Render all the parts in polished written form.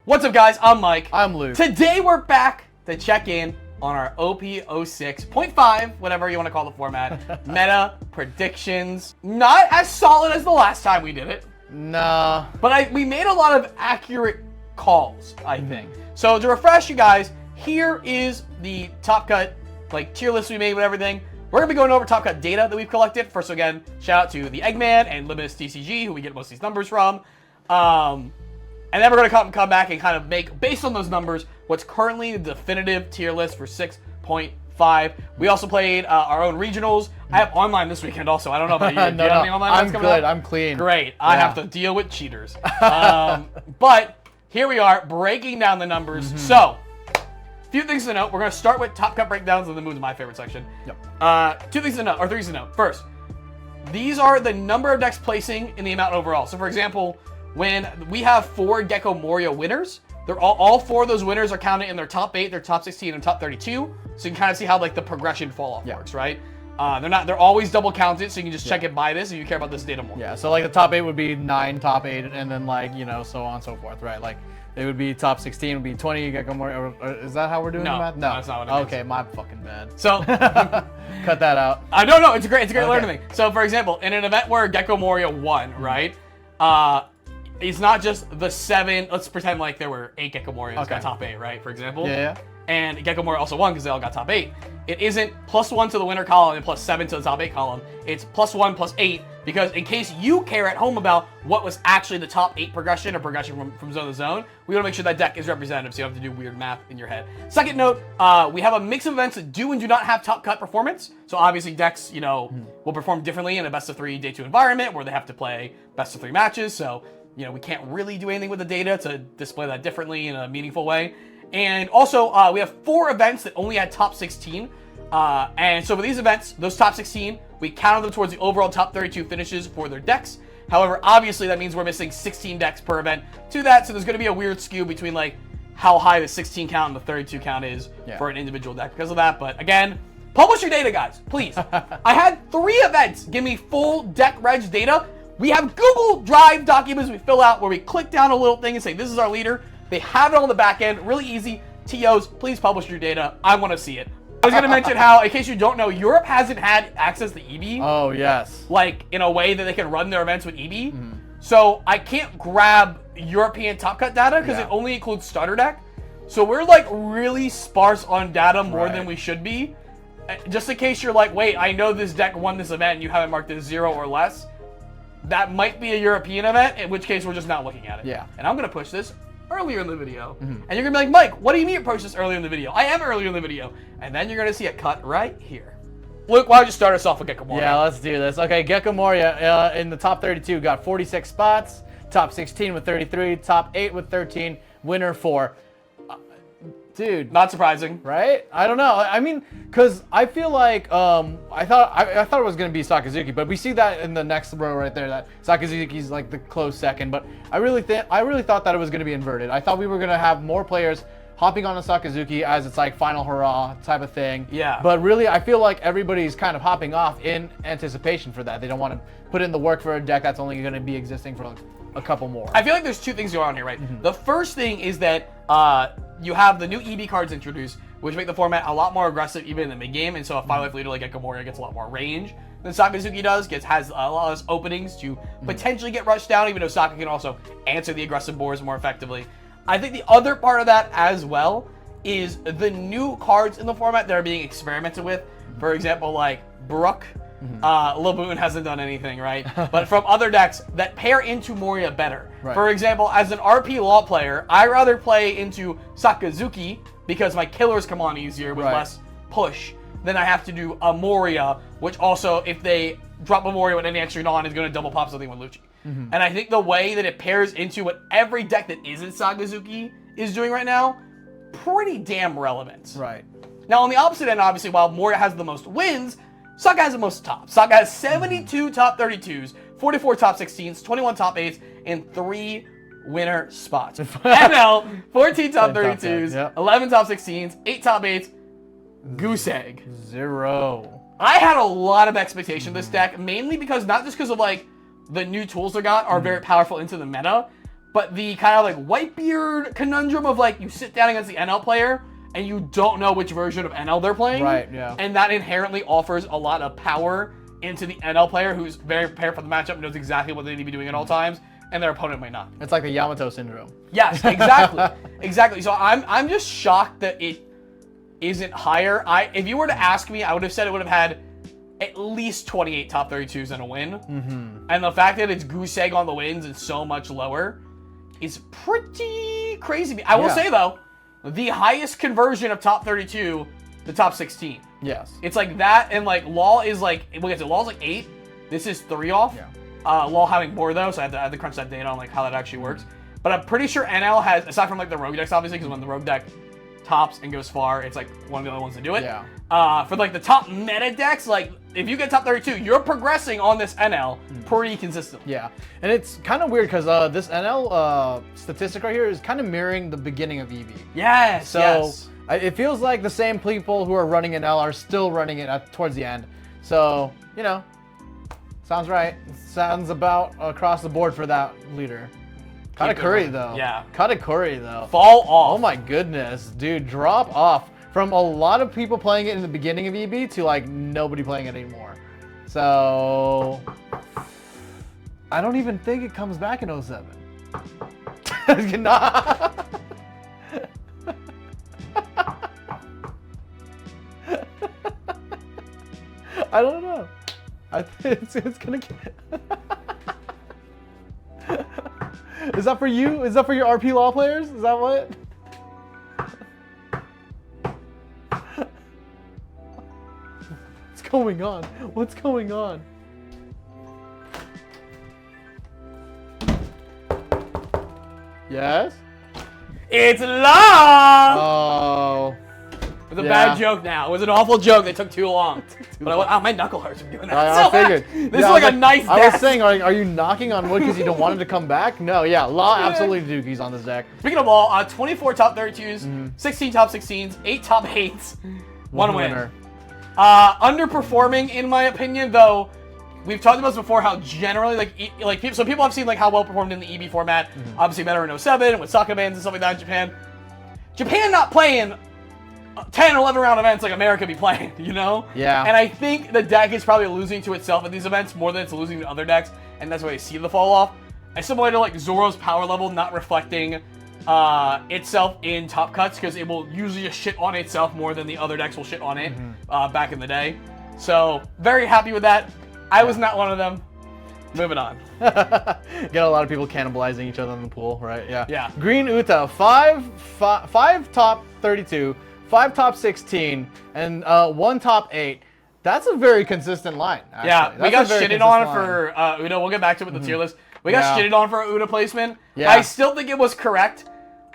What's up, guys? I'm Mike. I'm Luke. Today we're back to check in on our OP06.5, whatever you want to call the format, meta predictions. Not as solid as the last time we did it. Nah. But we made a lot of accurate calls, I think. So to refresh you guys, here is the Top Cut tier list we made with everything. We're going to be going over Top Cut data that we've collected. First, again, shout out to the Eggman and Limitless TCG, who we get most of these numbers from. And then we're going to come back and kind of make, based on those numbers, what's currently the definitive tier list for 6.5. We also played our own regionals. I have online this weekend also. I don't know about you. Do you have any online I'm events coming good. up? I'm clean. Great. I have to deal with cheaters. But here we are breaking down the numbers. So, a few things to note. We're going to start with Top Cut breakdowns and then move to my favorite section. Yep. Two things to note, or three things to note. First, these are the number of decks placing in the amount overall. So, for example, when we have 4 Gecko Moria winners, they're all 4 of those winners are counted in their top 8, their top 16, and top 32. So you can kind of see how the progression fall off works, right? They're always double counted, so you can just check it by this if you care about this data more. Yeah, so the top 8 would be 9 top 8, and then so on and so forth, right? It would be top 16 would be 20 Gecko Moria. Is that how we're doing the math? No, that's not what it means. Okay, my fucking bad. So cut that out. I don't know. It's a great learning thing. So for example, in an event where Gecko Moria won, right? It's not just the 7. Let's pretend like there were 8 Gecko Morias got top 8, right? For example. Yeah. And Gecko Moria also won because they all got top 8. It isn't +1 to the winner column and +7 to the top 8 column. It's +1 +8 because in case you care at home about what was actually the top 8 progression or progression from zone to zone, we want to make sure that deck is representative so you don't have to do weird math in your head. Second note, we have a mix of events that do and do not have top cut performance. So obviously decks, will perform differently in a best of 3 day 2 environment where they have to play best of 3 matches. So we can't really do anything with the data to display that differently in a meaningful way. And also, we have 4 events that only had top 16. And so for these events, those top 16, we counted them towards the overall top 32 finishes for their decks. However, obviously, that means we're missing 16 decks per event to that. So there's going to be a weird skew between how high the 16 count and the 32 count is for an individual deck because of that. But again, publish your data, guys, please. I had 3 events give me full deck reg data. We have Google Drive documents we fill out where we click down a little thing and say, this is our leader. They have it on the back end. Really easy. TOs, please publish your data. I want to see it. I was going to mention how, in case you don't know, Europe hasn't had access to EB. Oh, yes. In a way that they can run their events with EB. So I can't grab European Top Cut data because it only includes starter deck. So we're really sparse on data more than we should be. Just in case you're wait, I know this deck won this event and you haven't marked it 0 or less. That might be a European event, in which case we're just not looking at it. Yeah. And I'm going to push this earlier in the video. And you're going to be like, Mike, what do you mean you push this earlier in the video? I am earlier in the video. And then you're going to see it cut right here. Luke, why don't you start us off with Gecko Moria? Yeah, let's do this. Okay, Gecko Moria in the top 32 got 46 spots, top 16 with 33, top 8 with 13, winner 4. Dude, not surprising, right? I don't know. I mean, because I feel like I thought it was gonna be Sakazuki, but we see that in the next row right there that Sakazuki's the close second. But I really thought that it was gonna be inverted. I thought we were gonna have more players hopping on a Sakazuki as it's final hurrah type of thing. Yeah. But really, I feel like everybody's kind of hopping off in anticipation for that. They don't want to put in the work for a deck that's only gonna be existing for a couple more. I feel like there's 2 things going on here, right? The first thing is that you have the new EB cards introduced, which make the format a lot more aggressive even in the mid-game, and so a 5-life leader like Gecko Moria gets a lot more range than Sakazuki does, has a lot of openings to potentially get rushed down, even though Saka can also answer the aggressive boards more effectively. I think the other part of that as well is the new cards in the format that are being experimented with. For example, Brook. Laboon hasn't done anything, right? But from other decks that pair into Moria better. Right. For example, as an RP Law player, I rather play into Sakazuki because my killers come on easier with less push than I have to do a Moria, which also, if they drop a Moria with any extra non, is going to double pop something with Lucci. And I think the way that it pairs into what every deck that isn't Sakazuki is doing right now, pretty damn relevant. Right. Now, on the opposite end, obviously, while Moria has the most wins, Saka has the most tops. Saka has 72 top 32s, 44 top 16s, 21 top 8s, and 3 winner spots. ML, 14 top 32s, 11 top 16s, 8 top 8s, goose egg. 0. I had a lot of expectation of this deck, mainly because, not just because of the new tools they got are very powerful into the meta, but the kind of like Whitebeard conundrum of like you sit down against the NL player and you don't know which version of NL they're playing. Right, yeah. And that inherently offers a lot of power into the NL player who's very prepared for the matchup, knows exactly what they need to be doing at all times, and their opponent might not. It's like the Yamato syndrome. Yes, exactly. Exactly. So I'm just shocked that it isn't higher. If you were to ask me, I would have said it would have had at least 28 top 32s and a win. Mm-hmm. And the fact that it's goose egg on the wins and so much lower is pretty crazy. I will say, though, the highest conversion of top 32 to top 16. Yes. It's like that, and like LOL is like, we'll get to LOL's like 8. This is 3 off. Yeah. LOL having more, though, so I have to crunch that data on like how that actually works. But I'm pretty sure NL has, aside from like the rogue decks, obviously, because when the rogue deck tops and goes far, it's like one of the other ones to do it. Yeah. For like the top meta decks, like if you get top 32, you're progressing on this NL pretty consistently. Yeah, and it's kind of weird because this NL statistic right here is kind of mirroring the beginning of EV. Yes. So yes. It feels like the same people who are running NL are still running it towards the end. So you know, sounds right. Sounds about across the board for that leader. Katakuri though. Yeah. Katakuri though. Fall off. Oh my goodness, dude, drop off from a lot of people playing it in the beginning of EB to like nobody playing it anymore. So I don't even think it comes back in 07. Nah. I don't know. I think it's gonna get. Is that for you? Is that for your RP Law players? Is that what? What's going on? What's going on? Yes? It's long! Oh. It was a bad joke now. It was an awful joke. They took too long. But my knuckle hurts from doing that. I figured. This is like a nice deck. I was saying, are you knocking on wood because you don't want it to come back? No, yeah. Law absolutely dookies on this deck. Speaking of Law, 24 top 32s, 16 top 16s, 8 top 8s, one winner. Underperforming, in my opinion, though. We've talked about this before, how generally, so people have seen like how well performed in the EB format. Obviously better in 07 and with soccer bans and stuff like that in Japan. Japan not playing 10 or 11 round events like America be playing, you know? Yeah. And I think the deck is probably losing to itself at these events more than it's losing to other decks, and that's why you see the fall off. I similar to like Zoro's power level not reflecting itself in top cuts, because it will usually just shit on itself more than the other decks will shit on it back in the day. So very happy with that. I was not one of them. Moving on. Got a lot of people cannibalizing each other in the pool, right? Yeah. Yeah. Green Uta, five top 32, 5 top 16, and 1 top 8. That's a very consistent line, actually. Yeah, we got shitted on for Uda. We'll get back to it with the tier list. We got shitted on for Uda placement. Yeah. I still think it was correct.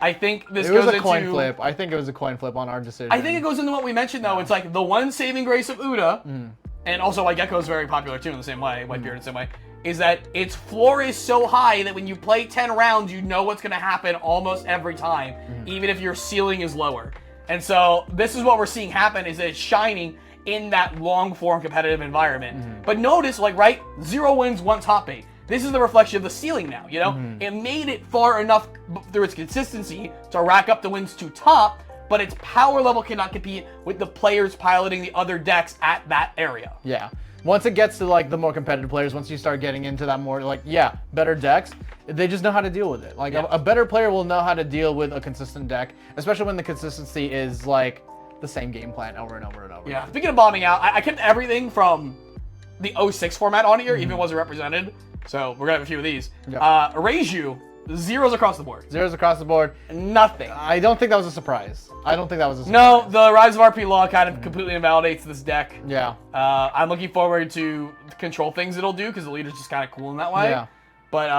I think this goes into... It was a coin flip. I think it was a coin flip on our decision. I think it goes into what we mentioned, though. It's like the one saving grace of Uda, and also White Gecko is very popular, too, in the same way, Whitebeard in the same way, is that its floor is so high that when you play 10 rounds, you know what's going to happen almost every time, even if your ceiling is lower. And so this is what we're seeing happen, is that it's shining in that long-form competitive environment. But notice, like, right, 0 wins, 1 top 8. This is the reflection of the ceiling now, you know? It made it far enough through its consistency to rack up the wins to top, but its power level cannot compete with the players piloting the other decks at that area. Yeah. Once it gets to like the more competitive players, once you start getting into that more like, better decks, they just know how to deal with it. Like a better player will know how to deal with a consistent deck, especially when the consistency is like the same game plan over and over and over. Yeah. Speaking of bombing out, I kept everything from the 06 format on here, even wasn't represented. So we're gonna have a few of these. Reiju, 0s across the board. 0s across the board. Nothing. I don't think that was a surprise. No, the Rise of RP Law kind of completely invalidates this deck. Yeah. I'm looking forward to the control things it'll do, because the leader's just kind of cool in that way. Yeah. But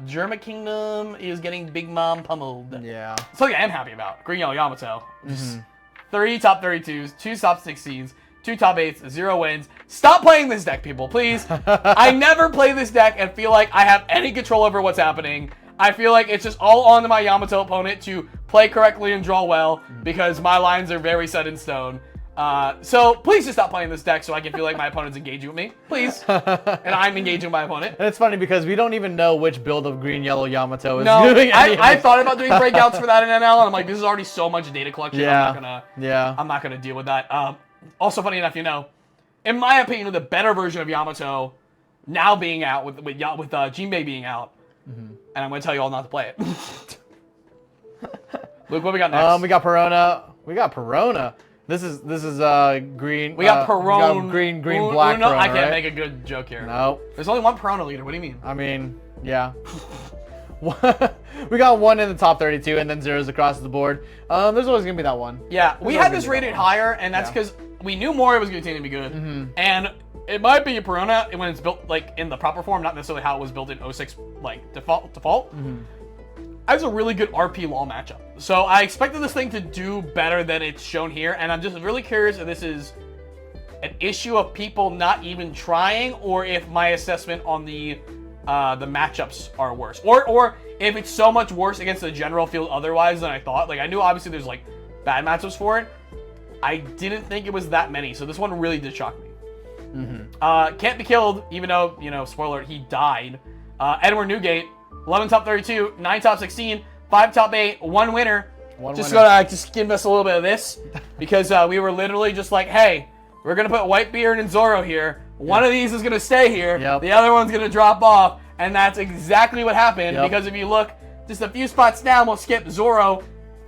Germa Kingdom is getting Big Mom pummeled. Yeah. Something I am happy about. Green Yellow Yamato. 3 top 32s, 2 top 16s, 2 top 8s, 0 wins. Stop playing this deck, people, please. I never play this deck and feel like I have any control over what's happening. I feel like it's just all on to my Yamato opponent to play correctly and draw well, because my lines are very set in stone. So please just stop playing this deck so I can feel like my opponent's engaging with me. Please. And I'm engaging with my opponent. And it's funny because we don't even know which build of green, yellow Yamato is No, doing any of I this. thought about doing breakouts for that in NL, and I'm like, this is already so much data collection. Yeah. I'm not gonna deal with that. Also, funny enough, in my opinion, the better version of Yamato now being out with Jinbei being out, and I'm gonna tell you all not to play it. Luke, what we got next? We got Perona. This is green. We got Perona. Green, black. No, Perona, I can't right? make a good joke here. No. There's only one Perona leader. What do you mean? I mean, yeah. We got 1 in the top 32 and then 0s across the board. There's always gonna be that one. Yeah, we There's had always this gonna be rated that one. higher, and that's because we knew Moria was going to continue to be good. And it might be a Perona when it's built like in the proper form, not necessarily how it was built in 06 like default. That's a really good RP law matchup. So I expected this thing to do better than it's shown here, and I'm just really curious if this is an issue of people not even trying, or if my assessment on the matchups are worse, or if it's so much worse against the general field otherwise than I thought. Like, I knew obviously there's like bad matchups for it. I didn't think it was that many, so this one really did shock me. Can't be killed, even though, spoiler alert, he died. Edward Newgate, 11 top 32, 9 top 16, 5 top 8, 1 winner. Gonna just give us a little bit of this, because we were literally just like, hey, we're gonna put Whitebeard and Zoro here. One of these is gonna stay here. The other one's gonna drop off, and that's exactly what happened. Because if you look just a few spots down, we'll skip Zoro,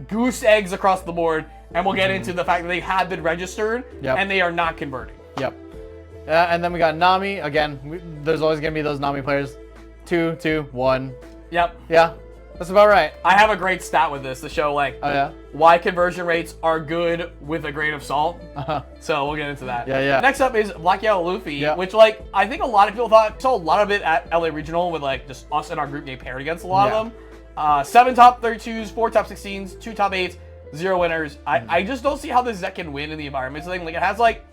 goose eggs across the board, and we'll get into the fact that they have been registered and they are not converting. And then we got Nami again. There's always gonna be those Nami players. 2, 2, 1. Yep. Yeah, that's about right. I have a great stat with this to show like why conversion rates are good with a grain of salt. So we'll get into that. Next up is Black Yellow Luffy, which like I think a lot of people saw a lot of it at LA Regional with like just us and our group getting paired against a lot of them. 7 top 32s, 4 top 16s, 2 top 8s, 0 winners. I just don't see how this deck can win in the environments thing. Like, it has like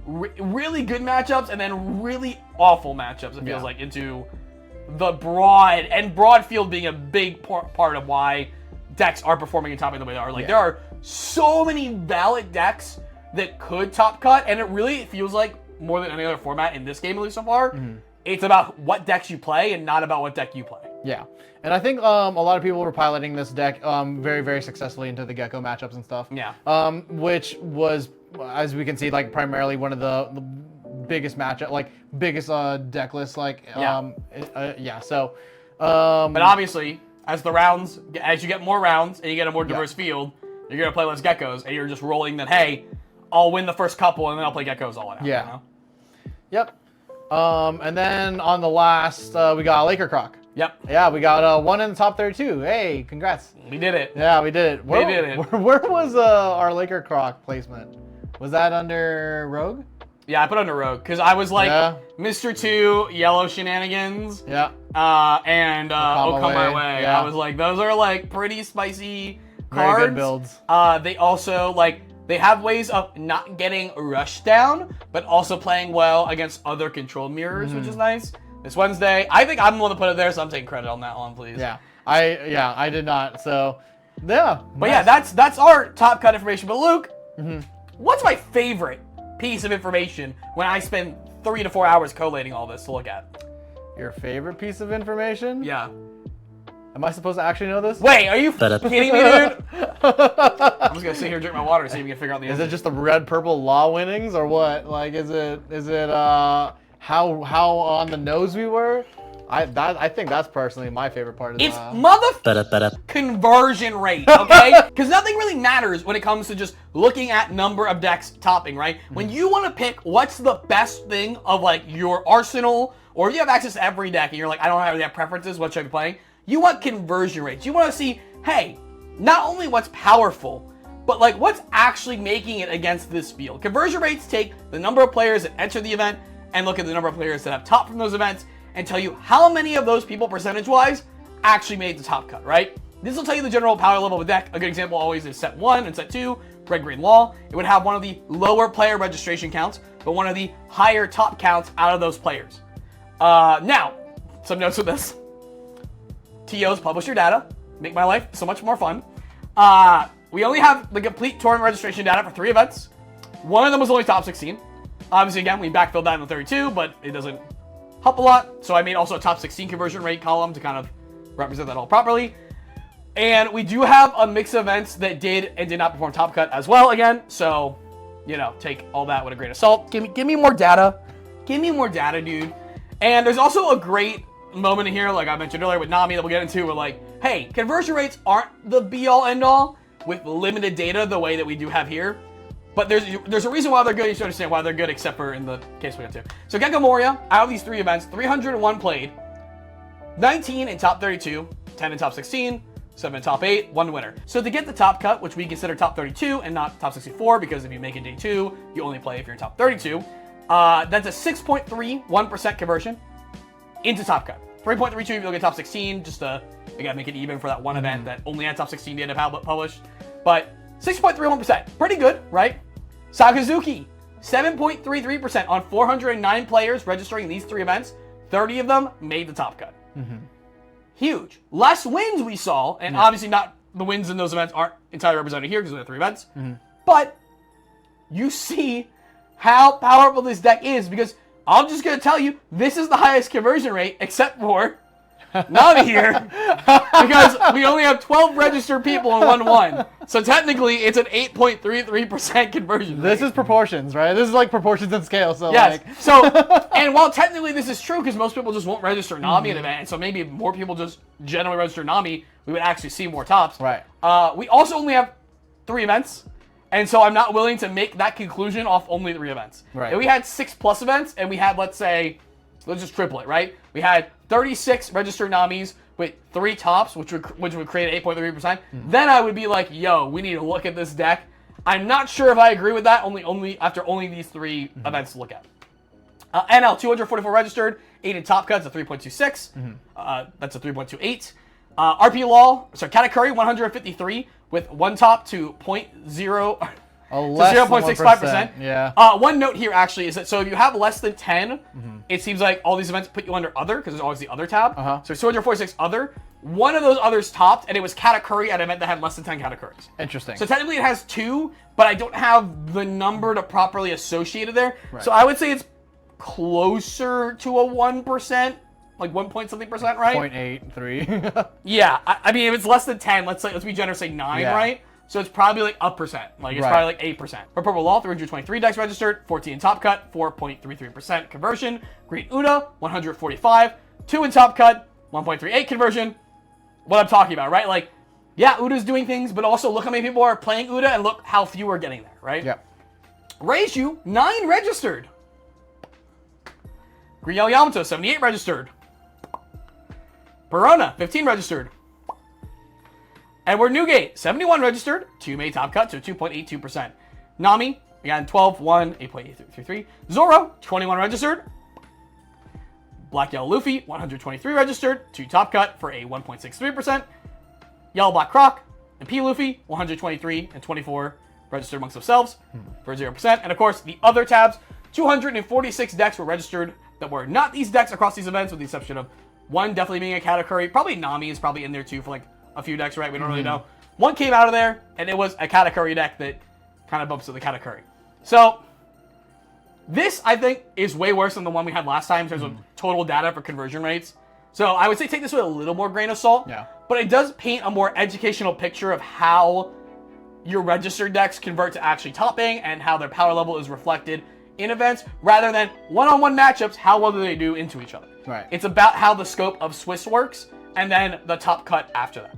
really good matchups and then really awful matchups. It feels like into the broad field being a big part of why decks are performing in top eight the way they are. Like, there are so many valid decks that could top cut, and it really feels like more than any other format in this game, at least so far, it's about what decks you play and not about what deck you play. Yeah, and I think a lot of people were piloting this deck very, very successfully into the Gecko matchups and stuff. Which was, as we can see, like primarily one of the biggest matchup, like biggest deck list, like So, but obviously, as you get more rounds and you get a more diverse field, you're gonna play less Geckos, and you're just rolling that. Hey, I'll win the first couple, and then I'll play Geckos all out. Yep. And then on the last, we got Laker Croc. Yep. We got 1 in the top 32. Hey, congrats. We did it. Yeah, we did it. We did it. Where was our Laker Croc placement? Was that under Rogue? Yeah, I put under Rogue because I was like Mr. 2, Yellow Shenanigans. And Oh Come My Way. I was like, those are like pretty spicy cards. Very good builds. They also like they have ways of not getting rushed down, but also playing well against other controlled mirrors, which is nice. This Wednesday, I think I'm the one to put it there, so I'm taking credit on that one, please. I did not. So but that's our top cut information. But Luke, what's my favorite piece of information when I spend 3 to 4 hours collating all this to look at? Your favorite piece of information? Yeah. Am I supposed to actually know this? Wait, are you kidding me, dude? I'm just gonna sit here and drink my water, see if we can figure out the answer. Is it just the red-purple law winnings, or what? Like, is it how on the nose we were? I think that's personally my favorite part of it's conversion rate, okay? Because nothing really matters when it comes to just looking at number of decks topping, right? When you want to pick what's the best thing of like your arsenal, or if you have access to every deck and you're like, I don't really have preferences, what should I be playing? You want conversion rates. You want to see, hey, not only what's powerful, but like what's actually making it against this field. Conversion rates take the number of players that enter the event and look at the number of players that have topped from those events and tell you how many of those people percentage-wise actually made the top cut, right? This will tell you the general power level of a deck. A good example always is set 1 and set 2, Red Green Law. It would have one of the lower player registration counts, but one of the higher top counts out of those players. Now, some notes with this. TOs, publish your data. Make my life so much more fun. We only have the complete tournament registration data for 3 events. One of them was only top 16. Obviously, again, we backfilled that in the 32, but it doesn't help a lot. So I made also a top 16 conversion rate column to kind of represent that all properly. And we do have a mix of events that did and did not perform top cut as well again. So, you know, take all that with a grain of salt. Give me more data. Give me more data, dude. And there's also a great moment here, like I mentioned earlier with Nami that we'll get into, where like, hey, conversion rates aren't the be-all end-all with limited data the way that we do have here. But there's a reason why they're good. You should understand why they're good, except for in the case we got to. So Gecko Moria, out of these 3 events, 301 played, 19 in top 32, 10 in top 16, 7 in top 8, 1 winner. So to get the top cut, which we consider top 32 and not top 64, because if you make it day 2, you only play if you're in top 32, that's a 6.31% conversion into top cut. 3.32 if you look at top 16, just to, again, make it even for that one event that only had top 16 data published. But 6.31%, pretty good, right? Sakazuki, 7.33% on 409 players registering these 3 events. 30 of them made the top cut. Huge. Less wins we saw, and obviously not the wins in those events aren't entirely represented here because we have 3 events. But you see how powerful this deck is, because I'm just going to tell you, this is the highest conversion rate, except for Nami here, because we only have 12 registered people in 1-1. So technically, it's an 8.33% conversion rate. This is proportions, right? This is like proportions and scale. So yes. Like... So, and while technically this is true, because most people just won't register Nami in an event, and so maybe if more people just generally register Nami, we would actually see more tops. Right. We also only have 3 events. And so I'm not willing to make that conclusion off only 3 events. Right. If we had 6+ events, and we had, let's say, let's just triple it, right? We had 36 registered Namis with 3 tops, which would create 8.3%. Then I would be like, yo, we need to look at this deck. I'm not sure if I agree with that, only after these 3 events to look at. NL, 244 registered, 8 in top cuts, a 3.26. That's a 3.28. RP Law, sorry, Katakuri, 153 with 1 top to 0.65%. Yeah. One note here actually is that so if you have less than 10, it seems like all these events put you under other because there's always the other tab. So 246 other. One of those others topped, and it was Katakuri at an event that had less than 10 Katakuris. Interesting. So technically it has 2, but I don't have the number to properly associate it there. Right. So I would say it's closer to a 1%. Like 1 point something percent, right? 0.83. Yeah, I mean, if it's less than 10, let's be generous, say 9, right? So it's probably like a percent. Like it's probably like 8%. For Purple Law, 323 decks registered, 14 in top cut, 4.33% conversion. Green Una, 145, 2 in top cut, 1.38 conversion. What I'm talking about, right? Like, yeah, Uda's doing things, but also look how many people are playing Uda and look how few are getting there, right? Yep. Reiju, 9 registered. Green Yellow Yamato, 78 registered. Perona, 15 registered. Edward Newgate, 71 registered. 2 made top cut to 2.82%. Nami, again, 12, 1, 8.833. Zoro, 21 registered. Black Yellow Luffy, 123 registered. 2 top cut for a 1.63%. Yellow Black Croc and P Luffy, 123 and 24 registered amongst themselves for 0%. And of course, the other tabs, 246 decks were registered that were not these decks across these events, with the exception of 1 definitely being a Katakuri. Probably Nami is probably in there too for like a few decks, right? We don't really know. 1 came out of there, and it was a Katakuri deck that kind of bumps to the Katakuri. So this, I think, is way worse than the one we had last time in terms of total data for conversion rates. So I would say take this with a little more grain of salt. Yeah. But it does paint a more educational picture of how your registered decks convert to actually topping and how their power level is reflected in events, rather than one-on-one matchups, how well do they do into each other. Right. It's about how the scope of Swiss works, and then the top cut after that.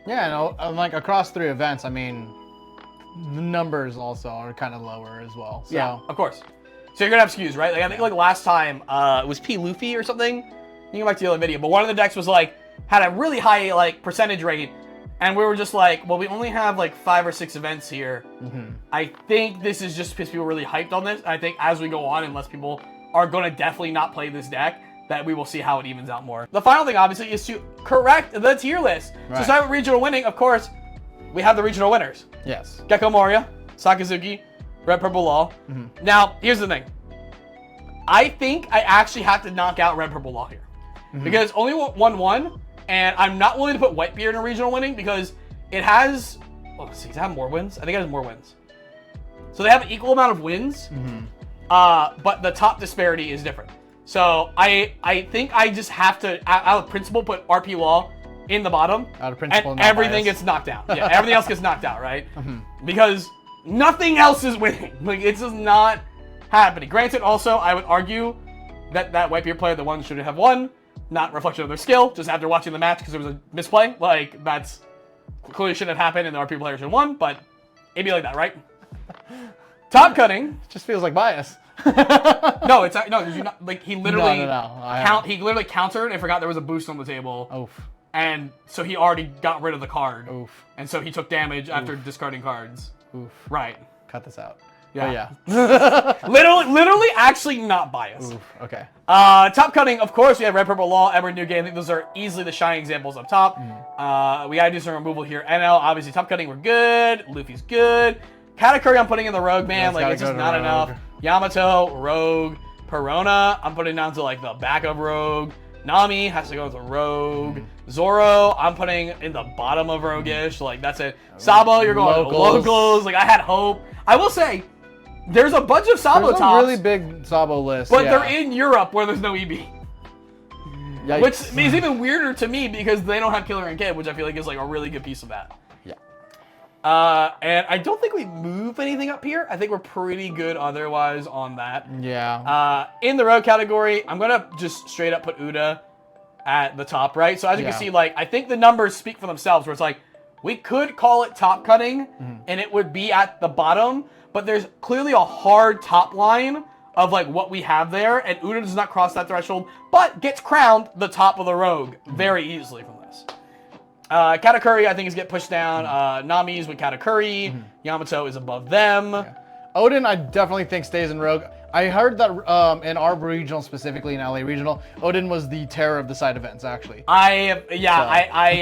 Yeah, and like across 3 events, I mean, the numbers also are kind of lower as well. So. Yeah, of course. So you're gonna have skews, right? Like I think like last time, it was P Luffy or something. You can go back to the other video, but one of the decks was like had a really high like percentage rate, and we were just like, well, we only have like 5 or 6 events here. I think this is just because people are really hyped on this. I think as we go on, unless people are gonna definitely not play this deck, that we will see how it evens out more. The final thing, obviously, is to correct the tier list. Right. So starting with regional winning, of course, we have the regional winners. Yes. Gecko Moria, Sakazuki, Red Purple Law. Now, here's the thing. I think I actually have to knock out Red Purple Law here. Because only 1-1, and I'm not willing to put Whitebeard in a regional winning because it has, let's see, does it have more wins? I think it has more wins. So they have an equal amount of wins, but the top disparity is different. So I think I just have to, out of principle, put RP Law in the bottom. Out of principle, and everything gets knocked out. Yeah, everything else gets knocked out, right? Because nothing else is winning. Like, it's just not happening. Granted, also, I would argue that that Whitebeard player, the one should have won, not reflection of their skill, just after watching the match because there was a misplay. Like, that's clearly shouldn't have happened and the RP player should have won, but it'd be like that, right? Top cutting. Just feels like bias. No, it's no. Did you not like? He literally No. He literally countered and forgot there was a boost on the table. Oof. And so he already got rid of the card. Oof. And so he took damage after discarding cards. Oof. Right. Cut this out. Yeah. But yeah. literally, actually not biased. Oof. Okay. Top cutting, of course, we have Red, Purple, Law, Ever New Game. I think those are easily the shining examples up top. We gotta do some removal here. NL, obviously, top cutting, we're good. Luffy's good. Katakuri, I'm putting in the Rogue, man. Like, it's just not enough. Yamato, Rogue. Perona, I'm putting down to, like, the back of Rogue. Nami has to go into Rogue. Zoro, I'm putting in the bottom of Roguish. Like, that's it. Sabo, you're going locals. Like, I had hope. I will say, there's a bunch of Sabo There's tops. a really big Sabo list. But they're in Europe where there's no EB. Yikes. Which is even weirder to me because they don't have Killer and Kid, which I feel like is like a really good piece of that. Yeah. And I don't think we move anything up here. I think we're pretty good otherwise on that. Yeah. In the road category, I'm going to just straight up put Uda at the top, right? So as you can see, like, I think the numbers speak for themselves where it's like, we could call it top cutting and it would be at the bottom, but there's clearly a hard top line of like what we have there, and Uda does not cross that threshold, but gets crowned the top of the Rogue very easily from this. Katakuri, I think, is get pushed down. Nami's with Katakuri. Yamato is above them. Yeah. Odin, I definitely think stays in Rogue. I heard that in our regional, specifically in LA Regional, Odin was the terror of the side events, actually. I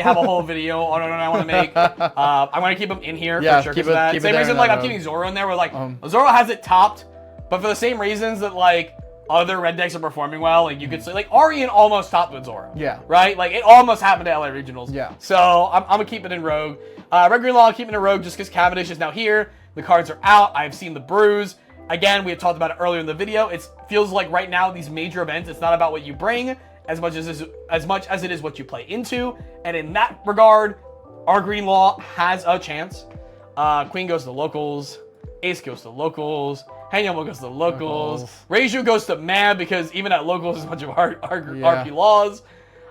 have a whole video on Odin I want to make. I'm going to keep him in here for sure. Keep it same reason like I'm keeping Zoro in there, where like Zoro has it topped, but for the same reasons that like other red decks are performing well. Like you could say like Arian almost topped with Zoro. Yeah. Right? Like it almost happened to LA Regionals. Yeah. So I'm going to keep it in Rogue. Red Green Law, keeping it in Rogue just because Cavendish is now here. The cards are out. I've seen the bruise. Again, we had talked about it earlier in the video. It feels like right now, these major events, it's not about what you bring as much as it is what you play into. And in that regard, our Green Law has a chance. Queen goes to locals. Ace goes to locals. Hanyama goes to locals. Reiju goes to Mad because even at locals, there's a bunch of RP laws.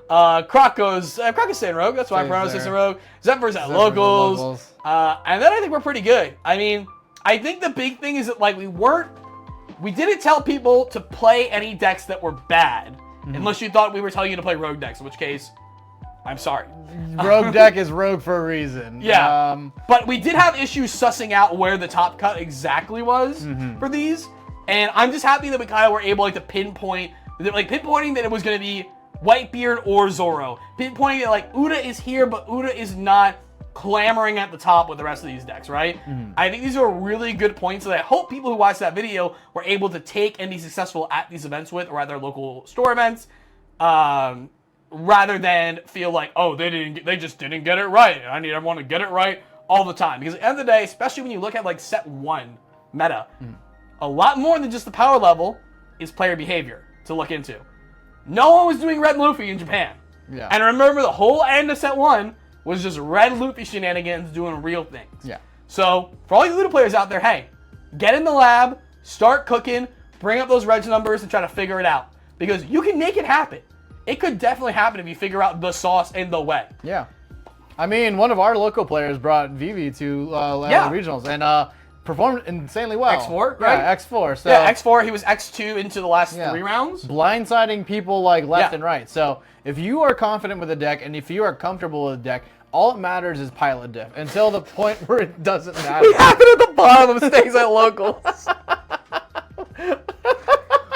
Croc goes, Croc is staying Rogue. That's why Pronos is in Rogue. Zephyr's at locals. And then I think we're pretty good. I mean, I think the big thing is that like we didn't tell people to play any decks that were bad unless you thought we were telling you to play Rogue decks, in which case, I'm sorry. Rogue deck is Rogue for a reason. Yeah. But we did have issues sussing out where the top cut exactly was for these. And I'm just happy that we kind of were able like to pinpointing that it was going to be Whitebeard or Zoro. Pinpointing that like Uda is here, but Uda is not clamoring at the top with the rest of these decks, right? I think these are really good points that I hope people who watched that video were able to take and be successful at these events with, or at their local store events, rather than feel like, oh, they just didn't get it right. I need everyone to get it right all the time. Because at the end of the day, especially when you look at like set 1 meta, a lot more than just the power level is player behavior to look into. No one was doing Red Luffy in Japan. Yeah. And remember, the whole end of set 1 was just Red Luffy shenanigans doing real things. Yeah. So, for all you Luda players out there, hey, get in the lab, start cooking, bring up those reg numbers, and try to figure it out. Because you can make it happen. It could definitely happen if you figure out the sauce and the way. Yeah. I mean, one of our local players brought Vivi to regionals and performed insanely well. X4, right? Yeah, X4. So yeah, X4, he was X2 into the last 3 rounds. Blindsiding people like left and right. So if you are confident with a deck and if you are comfortable with a deck, all it matters is pilot diff until the point where it doesn't matter. We have it at the bottom of stakes at locals.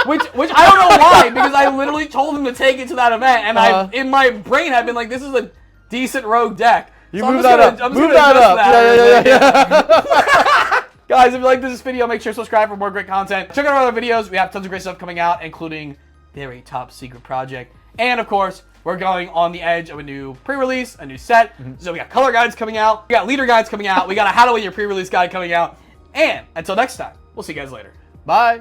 Which I don't know why, because I literally told him to take it to that event, and I in my brain I've been like, this is a decent Rogue deck. You so move that up. Move that up. Yeah. Guys, if you like this video, make sure to subscribe for more great content. Check out our other videos. We have tons of great stuff coming out, including very top secret project. And of course, we're going on the edge of a new pre-release, a new set. So we got color guides coming out. We got leader guides coming out. We got a how to win your pre-release guide coming out. And until next time, we'll see you guys later. Bye.